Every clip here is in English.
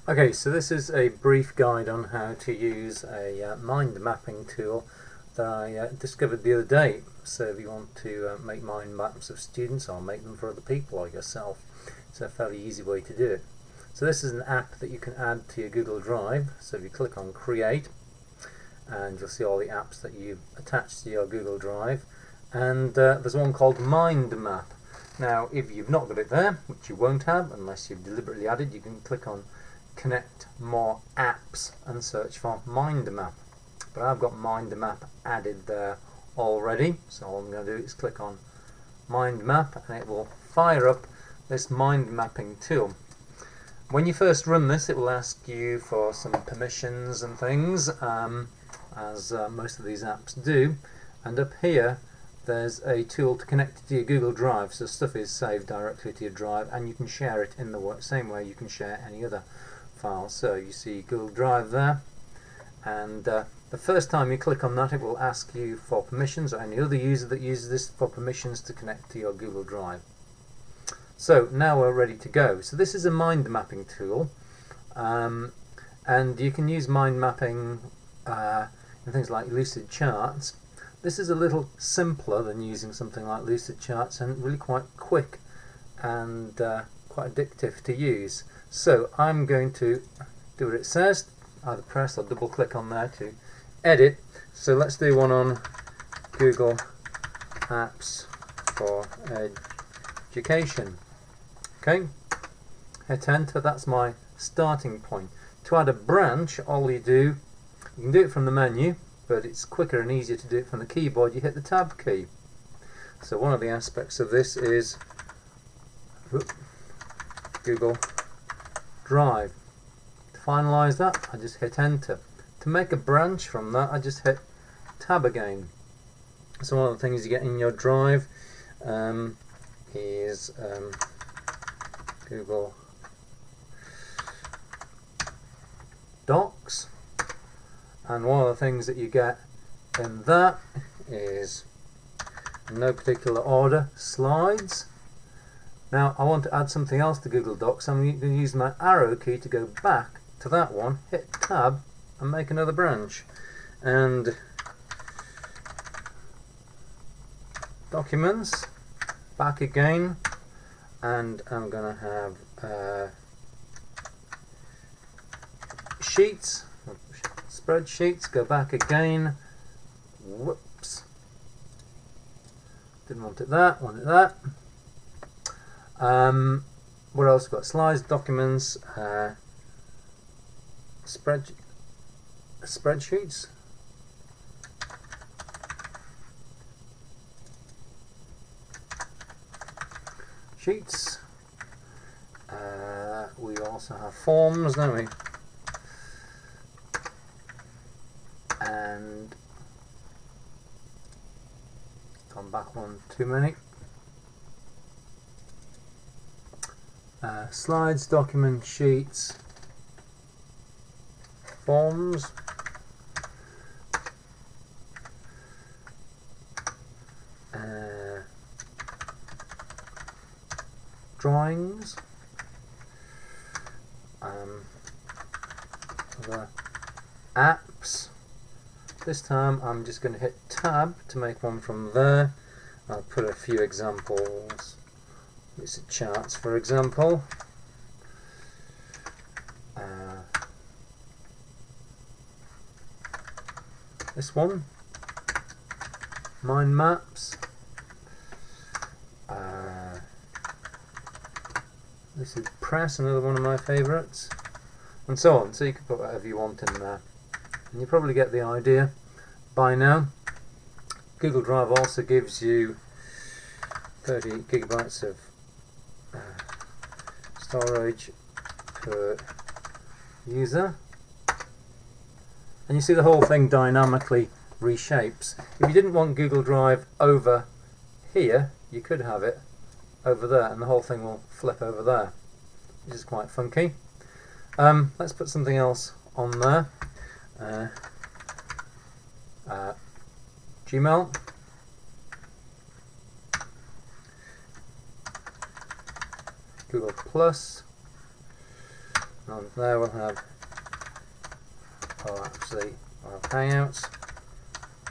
Okay, so this is a brief guide on how to use a mind mapping tool that I discovered the other day. So if you want to make mind maps of students, I'll make them for other people like yourself. It's a fairly easy way to do it. So this is an app that you can add to your Google Drive. So if you click on Create, and you'll see all the apps that you attach to your Google Drive. And there's one called Mind Map. Now, if you've not got it there, which you won't have unless you've deliberately added, you can click on Connect More Apps and search for Mind Map. But I've got Mind Map added there already, so all I'm going to do is click on Mind Map and it will fire up this mind mapping tool. When you first run this, it will ask you for some permissions and things, as most of these apps do, and up here there's a tool to connect to your Google Drive, so stuff is saved directly to your drive and you can share it in the same way you can share any other file. So you see Google Drive there, and the first time you click on that it will ask you for permissions, or any other user that uses this, for permissions to connect to your Google Drive. So now we're ready to go. So this is a mind mapping tool, and you can use mind mapping in things like Lucidcharts. This is a little simpler than using something like Lucidcharts and really quite quick and quite addictive to use. So I'm going to do what it says, either press or double click on there to edit. So let's do one on Google Apps for Education. Okay, hit enter, that's my starting point. To add a branch, all you do, you can do it from the menu, but it's quicker and easier to do it from the keyboard. You hit the tab key. So one of the aspects of this is Google Drive. To finalize that, I just hit enter. To make a branch from that, I just hit tab again. So one of the things you get in your drive is Google Docs, and one of the things that you get in that is, in no particular order, slides. Now I want to add something else to Google Docs. I'm going to use my arrow key to go back to that one, hit tab and make another branch, and documents, back again, and I'm going to have sheets, spreadsheets, go back again, whoops, didn't want it that, wanted that. What else got? Slides, documents, spreadsheets, sheets. We also have forms, don't we? And gone back one too many. Slides, document, sheets, forms, drawings, other apps. This time I'm just going to hit tab to make one from there. I'll put a few examples. Lucidcharts, for example. This one, mind maps. This is press, another one of my favourites, and so on. So you can put whatever you want in there, and you probably get the idea by now. Google Drive also gives you 30 gigabytes of storage per user, and you see the whole thing dynamically reshapes. If you didn't want Google Drive over here, you could have it over there and the whole thing will flip over there, which is quite funky. Let's put something else on there. Gmail, Google Plus, And on there we'll have, we'll have Hangouts,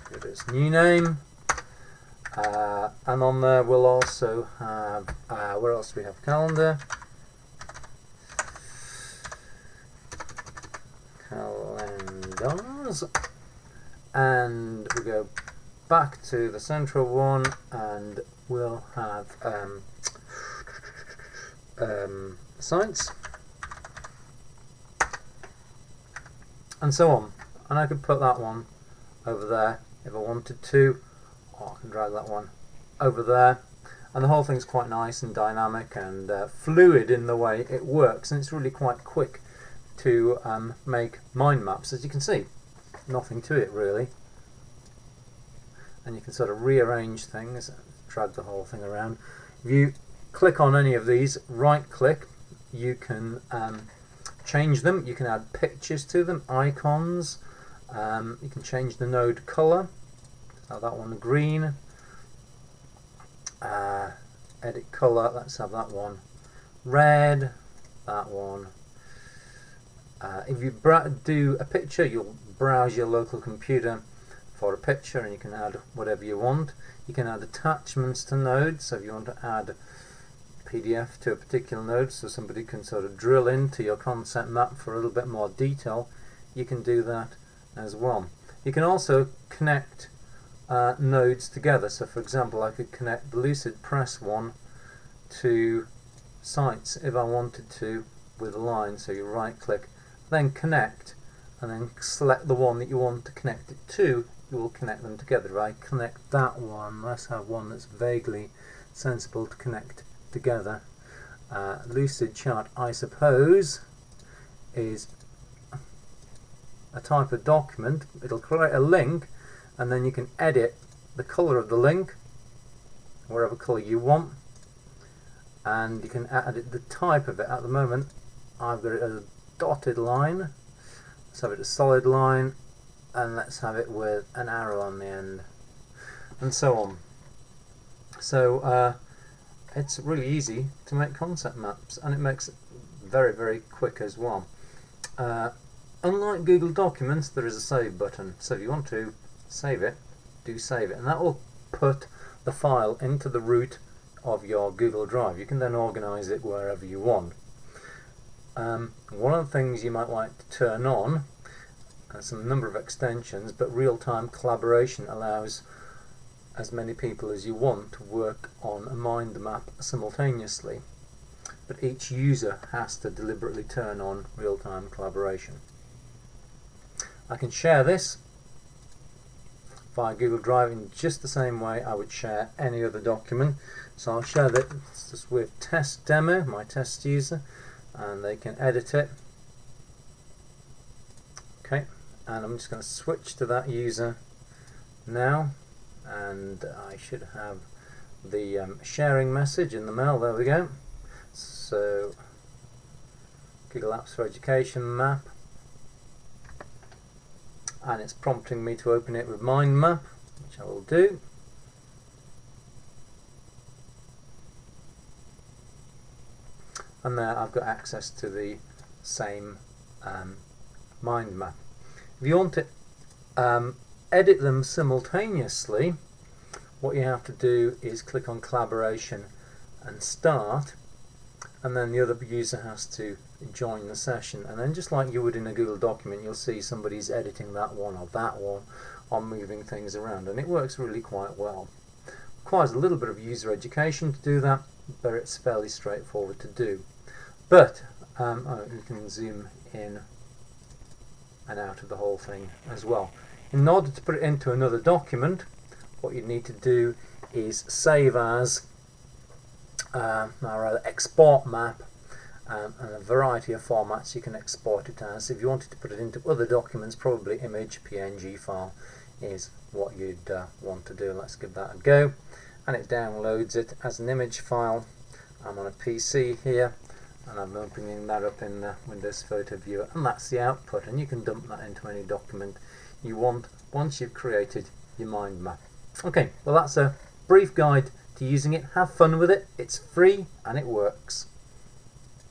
give it its new name, and on there we'll also have, where else do we have? Calendars, and we go back to the central one, and we'll have sites, and so on. And I could put that one over there if I wanted to, or I can drag that one over there, and the whole thing's quite nice and dynamic and fluid in the way it works, and it's really quite quick to make mind maps. As you can see, nothing to it really, and you can sort of rearrange things, drag the whole thing around. If you click on any of these, right click, you can change them, you can add pictures to them, icons, you can change the node color, have that one green, edit color, let's have that one red, that one. If you do a picture, you'll browse your local computer for a picture, and you can add whatever you want. You can add attachments to nodes, so if you want to add PDF to a particular node so somebody can sort of drill into your concept map for a little bit more detail, you can do that as well. You can also connect nodes together, so for example I could connect the Lucid Press one to sites if I wanted to with a line. So you right click, then connect, and then select the one that you want to connect it to. You will connect them together. If I connect that one, let's have one that's vaguely sensible to connect together. Lucidchart, I suppose, is a type of document. It'll create a link, and then you can edit the color of the link, wherever color you want, and you can edit the type of it. At the moment I've got it as a dotted line. Let's have it a solid line, and let's have it with an arrow on the end, and so on. So it's really easy to make concept maps, and it makes it very, very quick as well. Unlike Google Documents, there is a save button, so if you want to save it, do save it, and that will put the file into the root of your Google Drive. You can then organize it wherever you want. One of the things you might like to turn on, some number of extensions, but real-time collaboration allows as many people as you want to work on a mind map simultaneously, but each user has to deliberately turn on real-time collaboration. I can share this via Google Drive in just the same way I would share any other document. So I'll share this with test demo, my test user, and they can edit it. Okay, and I'm just going to switch to that user now, and I should have the sharing message in the mail. There we go. So Google Apps for Education map, and it's prompting me to open it with Mind Map, which I will do. And there I've got access to the same mind map. If you want to edit them simultaneously, what you have to do is click on Collaboration and Start, and then the other user has to join the session, and then just like you would in a Google document, you'll see somebody's editing that one or moving things around, and it works really quite well. Requires a little bit of user education to do that, but it's fairly straightforward to do. But you can zoom in and out of the whole thing as well. In order to put it into another document, what you need to do is save as, or rather export map, and a variety of formats you can export it as. If you wanted to put it into other documents, probably image, PNG file is what you'd want to do. Let's give that a go, and it downloads it as an image file. I'm on a PC here, and I'm opening that up in the Windows Photo Viewer, and that's the output, and you can dump that into any document you want once you've created your mind map. Okay, well that's a brief guide to using it. Have fun with it, it's free and it works.